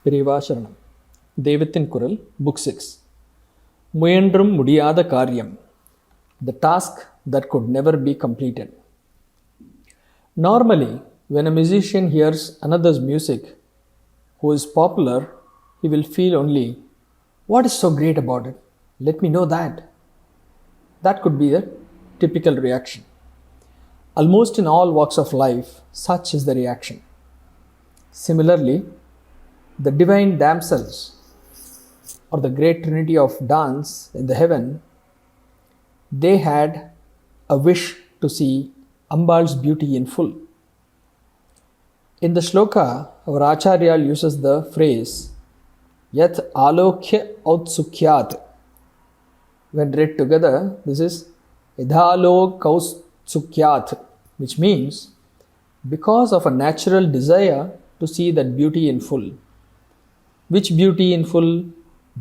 பிரிவாசரணம் தெய்வத்தின் குரல் புக் 6 முயன்றும் முடியாத காரியம் the task that could never be completed. Normally, when a musician hears another's music who is popular, he will feel only, what is so great about it? Let me know that. That could be the typical reaction. Almost in all walks of life, such is the reaction. Similarly, the divine damsels or the great trinity of dance in the heaven, they had a wish to see Ambal's beauty in full. In the shloka, our Acharya uses the phrase Yat Alokya Autsukhyat. When read together, this is Idhalokautsukhyat, which means because of a natural desire to see that beauty in full. Which beauty in full?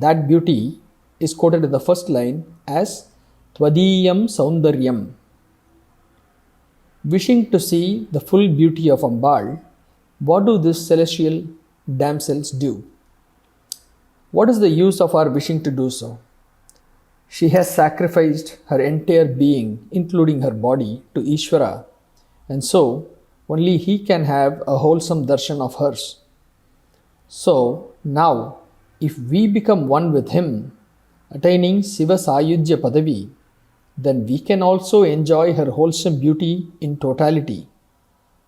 That beauty is quoted in the first line as Twadiyam Saundaryam. Wishing to see the full beauty of Ambal, what do these celestial damsels do? What is the use of our wishing to do so? She has sacrificed her entire being, including her body, to Ishvara, and so only he can have a wholesome darshan of hers. So now, if we become one with him, attaining Siva Sayujya Padavi, then we can also enjoy her wholesome beauty in totality.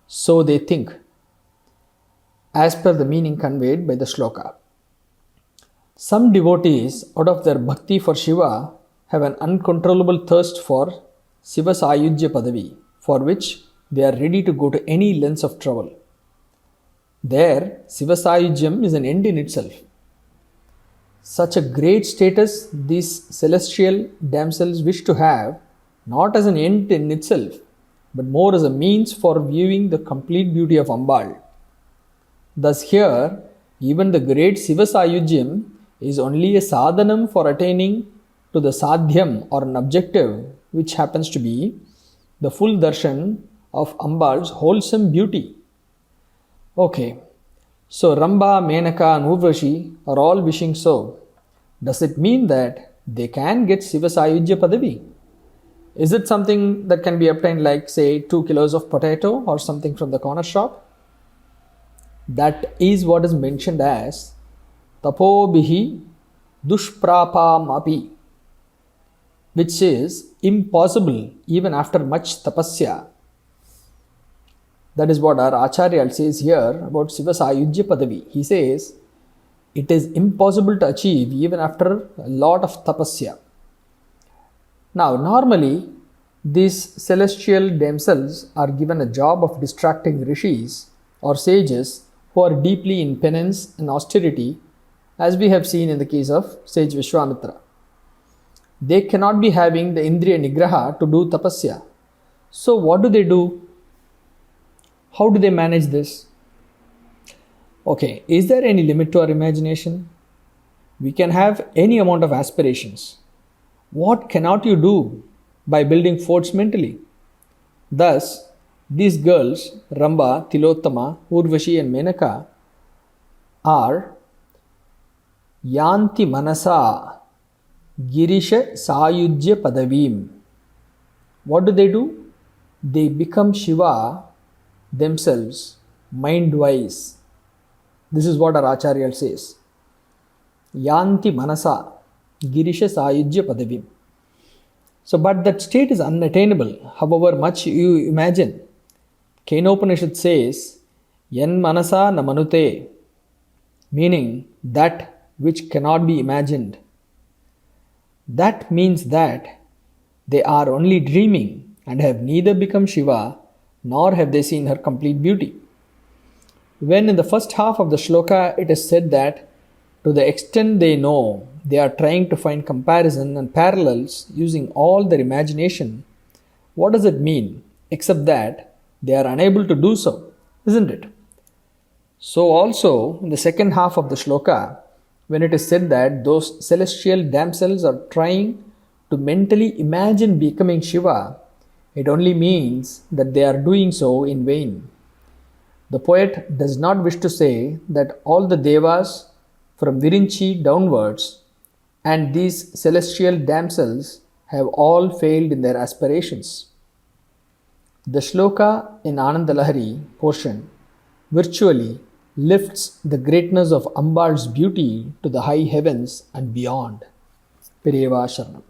So they think, as per the meaning conveyed by the shloka. Some devotees, out of their bhakti for Shiva, have an uncontrollable thirst for Siva Sayujya Padavi, for which they are ready to go to any lengths of trouble. There, Siva Sayujyam is an end in itself. Such a great status these celestial damsels wish to have, not as an end in itself, but more as a means for viewing the complete beauty of Ambal. Thus here, even the great Siva Sayujyam is only a sadhanam for attaining to the sadhyam or an objective, which happens to be the full darshan of Ambal's wholesome beauty. Okay, so Ramba, Menaka and Urvashi are all wishing so. Does it mean that they can get Siva Sayujya Padavi? Is it something that can be obtained like, say, 2 kilos of potato or something from the corner shop? That is what is mentioned as Tapobihi Dushprapam Api, which is impossible even after much tapasya. That is what our Acharya says here about Siva Sayujya Padavi. He says, it is impossible to achieve even after a lot of tapasya. Now, normally, these celestial damsels are given a job of distracting rishis or sages who are deeply in penance and austerity, as we have seen in the case of sage Vishwamitra. They cannot be having the Indriya Nigraha to do tapasya. So, what do they do? How do they manage this? Okay, is there any limit to our imagination? We can have any amount of aspirations. What cannot you do by building forts mentally? Thus, these girls, Ramba, Tilottama, Urvashi and Menaka, are Yanti Manasa Girisha Sayujya Padavim. What do? They become Shiva themselves, mind-wise. This is what our Acharya says. Yanti Manasa Girisha Sayujya Padavim. So, but that state is unattainable, however much you imagine. Kenopanishad says, Yan Manasa na Manute, meaning that which cannot be imagined. That means that they are only dreaming and have neither become Shiva nor have they seen her complete beauty. When in the first half of the shloka it is said that to the extent they know, they are trying to find comparison and parallels using all their imagination, what does it mean except that they are unable to do so, isn't it? So also in the second half of the shloka, when it is said that those celestial damsels are trying to mentally imagine becoming Shiva, it only means that they are doing so in vain. The poet does not wish to say that all the devas from Virinchi downwards and these celestial damsels have all failed in their aspirations. The shloka in Anandalahari portion virtually lifts the greatness of Ambal's beauty to the high heavens and beyond. Periyava Sharanam.